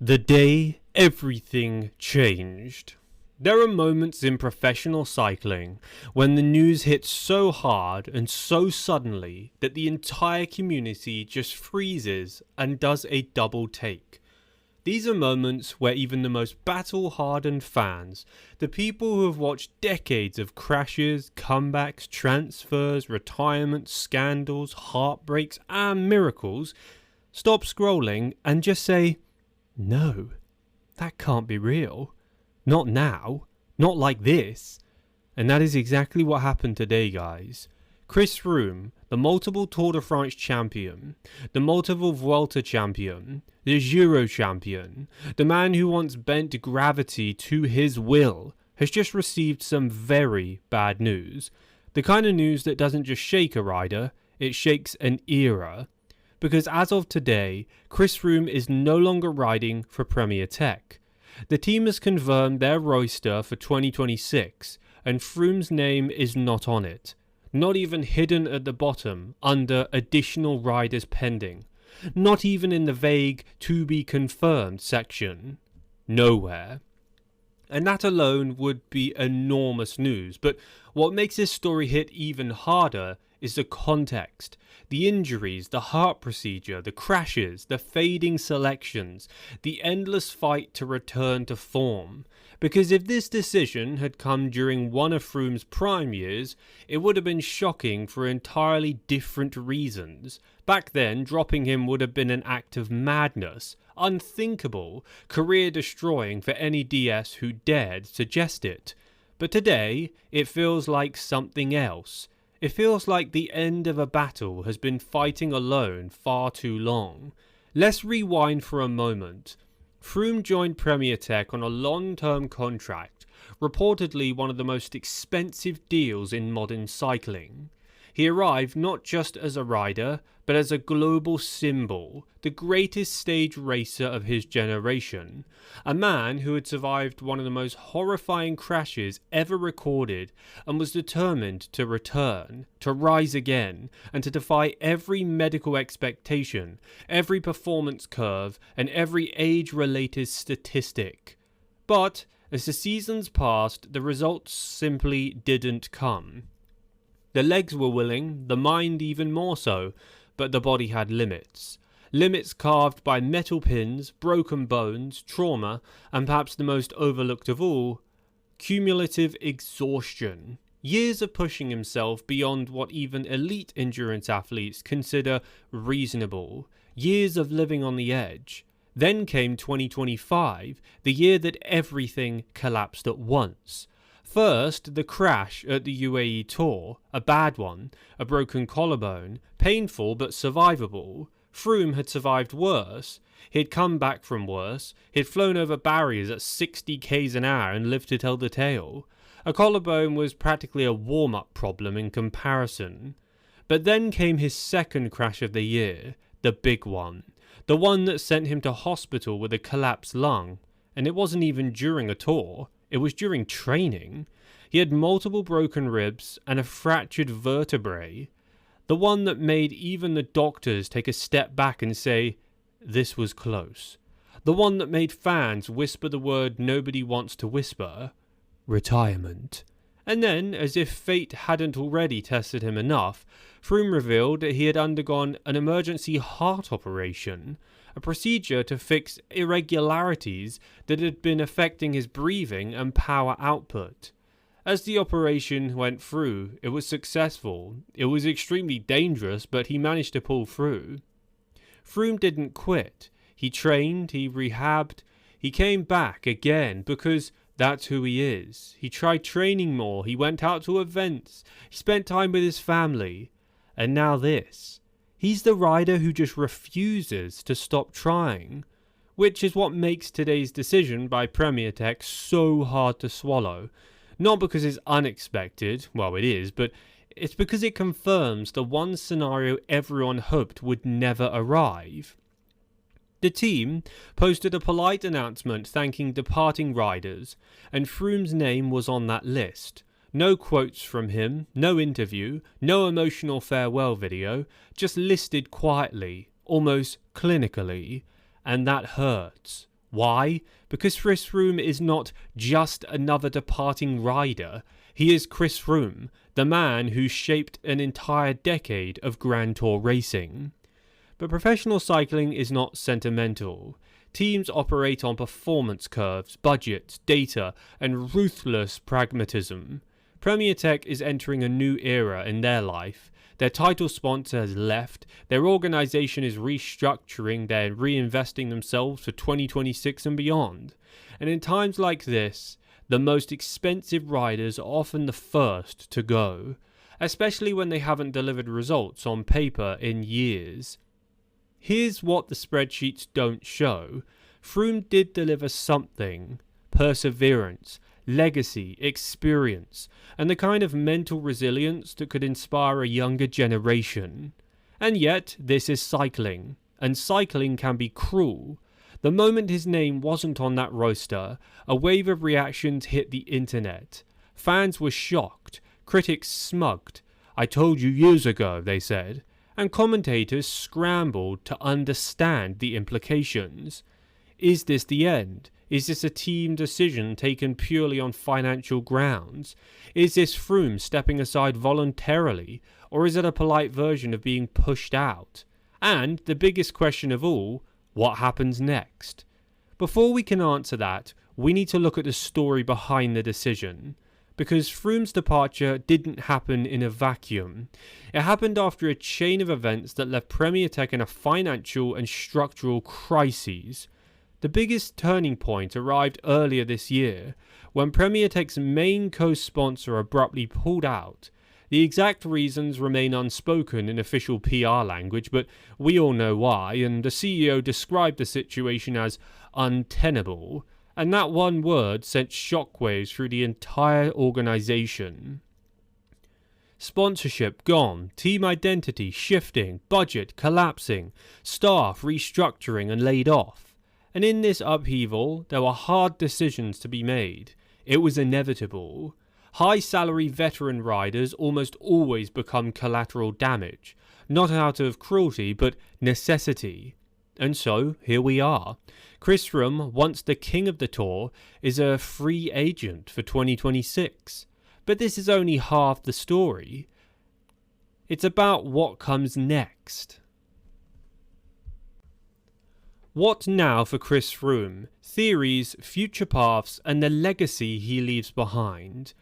The day everything changed. There are moments in professional cycling when the news hits so hard and so suddenly that the entire community just freezes and does a double take. These are moments where even the most battle-hardened fans, the people who have watched decades of crashes, comebacks, transfers, retirements, scandals, heartbreaks and miracles, stop scrolling and just say, "No, that can't be real. Not now. Not like this." And that is exactly what happened today, guys. Chris Froome, the multiple Tour de France champion, the multiple Vuelta champion, the Giro champion, the man who once bent gravity to his will, has just received some very bad news. The kind of news that doesn't just shake a rider, it shakes an era. Because as of today, Chris Froome is no longer riding for Premier Tech. The team has confirmed their roster for 2026, and Froome's name is not on it. Not even hidden at the bottom, under additional riders pending. Not even in the vague to be confirmed section. Nowhere. And that alone would be enormous news, but what makes this story hit even harder is the context, the injuries, the heart procedure, the crashes, the fading selections, the endless fight to return to form. Because if this decision had come during one of Froome's prime years, it would have been shocking for entirely different reasons. Back then, dropping him would have been an act of madness, unthinkable, career-destroying for any DS who dared suggest it. But today, it feels like something else. It feels like the end of a battle has been fighting alone far too long. Let's rewind for a moment. Froome joined Premier Tech on a long-term contract, reportedly one of the most expensive deals in modern cycling. He arrived not just as a rider, but as a global symbol, the greatest stage racer of his generation. A man who had survived one of the most horrifying crashes ever recorded and was determined to return, to rise again, and to defy every medical expectation, every performance curve, and every age-related statistic. But, as the seasons passed, the results simply didn't come. The legs were willing, the mind even more so, but the body had limits. Limits carved by metal pins, broken bones, trauma, and perhaps the most overlooked of all, cumulative exhaustion. Years of pushing himself beyond what even elite endurance athletes consider reasonable. Years of living on the edge. Then came 2025, the year that everything collapsed at once. First, the crash at the UAE Tour, a bad one, a broken collarbone, painful but survivable. Froome had survived worse. He'd come back from worse. He'd flown over barriers at 60 k's an hour and lived to tell the tale. A collarbone was practically a warm-up problem in comparison. But then came his second crash of the year, the big one. The one that sent him to hospital with a collapsed lung. And it wasn't even during a tour. It was during training. He had multiple broken ribs and a fractured vertebrae. The one that made even the doctors take a step back and say, "This was close." The one that made fans whisper the word nobody wants to whisper, retirement. And then, as if fate hadn't already tested him enough, Froome revealed that he had undergone an emergency heart operation, a procedure to fix irregularities that had been affecting his breathing and power output. As the operation went through, it was successful. It was extremely dangerous, but he managed to pull through. Froome didn't quit. He trained, he rehabbed, he came back again because that's who he is. He tried training more, he went out to events, he spent time with his family. And now this. He's the rider who just refuses to stop trying, which is what makes today's decision by Premier Tech so hard to swallow. Not because it's unexpected, well it is, but it's because it confirms the one scenario everyone hoped would never arrive. The team posted a polite announcement thanking departing riders, and Froome's name was on that list. No quotes from him, no interview, no emotional farewell video, just listed quietly, almost clinically, and that hurts. Why? Because Chris Froome is not just another departing rider. He is Chris Froome, the man who shaped an entire decade of Grand Tour racing. But professional cycling is not sentimental. Teams operate on performance curves, budgets, data, and ruthless pragmatism. Premier Tech is entering a new era in their life. Their title sponsor has left, their organisation is restructuring, they're reinvesting themselves for 2026 and beyond. And in times like this, the most expensive riders are often the first to go, especially when they haven't delivered results on paper in years. Here's what the spreadsheets don't show. Froome did deliver something: perseverance, legacy, experience, and the kind of mental resilience that could inspire a younger generation. And yet, this is cycling, and cycling can be cruel. The moment his name wasn't on that roster, a wave of reactions hit the internet. Fans were shocked, critics smugged. "I told you years ago," they said, and commentators scrambled to understand the implications. Is this the end? Is this a team decision taken purely on financial grounds? Is this Froome stepping aside voluntarily, or is it a polite version of being pushed out? And the biggest question of all, what happens next? Before we can answer that, we need to look at the story behind the decision. Because Froome's departure didn't happen in a vacuum. It happened after a chain of events that left Premier Tech in a financial and structural crisis. The biggest turning point arrived earlier this year, when Premier Tech's main co-sponsor abruptly pulled out. The exact reasons remain unspoken in official PR language, but we all know why, and the CEO described the situation as untenable, and that one word sent shockwaves through the entire organisation. Sponsorship gone, team identity shifting, budget collapsing, staff restructuring and laid off. And in this upheaval, there were hard decisions to be made. It was inevitable. High-salary veteran riders almost always become collateral damage, not out of cruelty, but necessity. And so, here we are. Chris Froome, once the king of the Tour, is a free agent for 2026. But this is only half the story. It's about what comes next. What now for Chris Froome? Theories, future paths, and the legacy he leaves behind.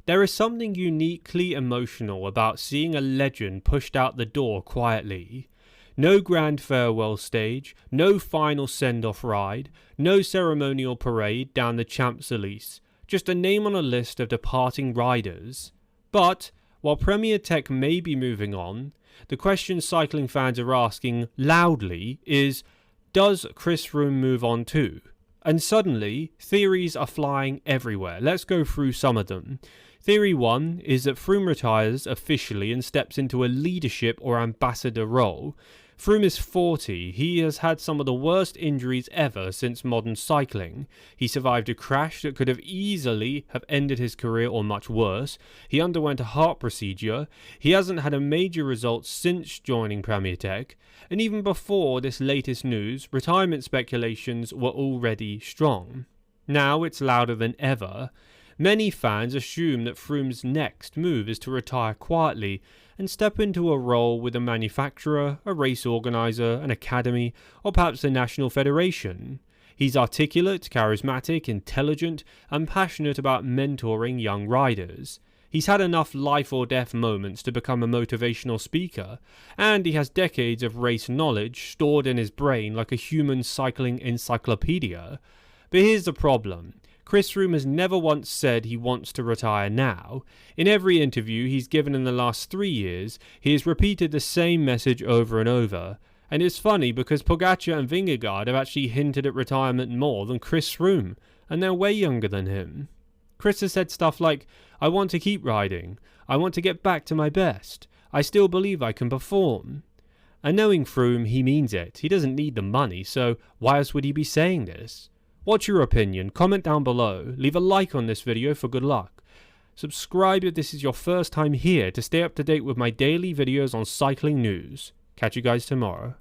There is something uniquely emotional about seeing a legend pushed out the door quietly. No grand farewell stage, no final send-off ride, no ceremonial parade down the Champs-Élysées, just a name on a list of departing riders. But, while Premier Tech may be moving on, the question cycling fans are asking loudly is, does Chris Froome move on too? And suddenly, theories are flying everywhere. Let's go through some of them. Theory 1 is that Froome retires officially and steps into a leadership or ambassador role. Froome is 40. He has had some of the worst injuries ever since modern cycling. He survived a crash that could have easily have ended his career or much worse. He underwent a heart procedure. He hasn't had a major result since joining Premier Tech. And even before this latest news, retirement speculations were already strong. Now it's louder than ever. Many fans assume that Froome's next move is to retire quietly and step into a role with a manufacturer, a race organiser, an academy, or perhaps the national federation. He's articulate, charismatic, intelligent, and passionate about mentoring young riders. He's had enough life or death moments to become a motivational speaker, and he has decades of race knowledge stored in his brain like a human cycling encyclopedia. But here's the problem. Chris Froome has never once said he wants to retire now. In every interview he's given in the last 3 years, he has repeated the same message over and over. And it's funny because Pogacar and Vingegaard have actually hinted at retirement more than Chris Froome, and they're way younger than him. Chris has said stuff like, "I want to keep riding. I want to get back to my best. I still believe I can perform." And knowing Froome, he means it. He doesn't need the money, so why else would he be saying this? What's your opinion? Comment down below. Leave a like on this video for good luck. Subscribe if this is your first time here to stay up to date with my daily videos on cycling news. Catch you guys tomorrow.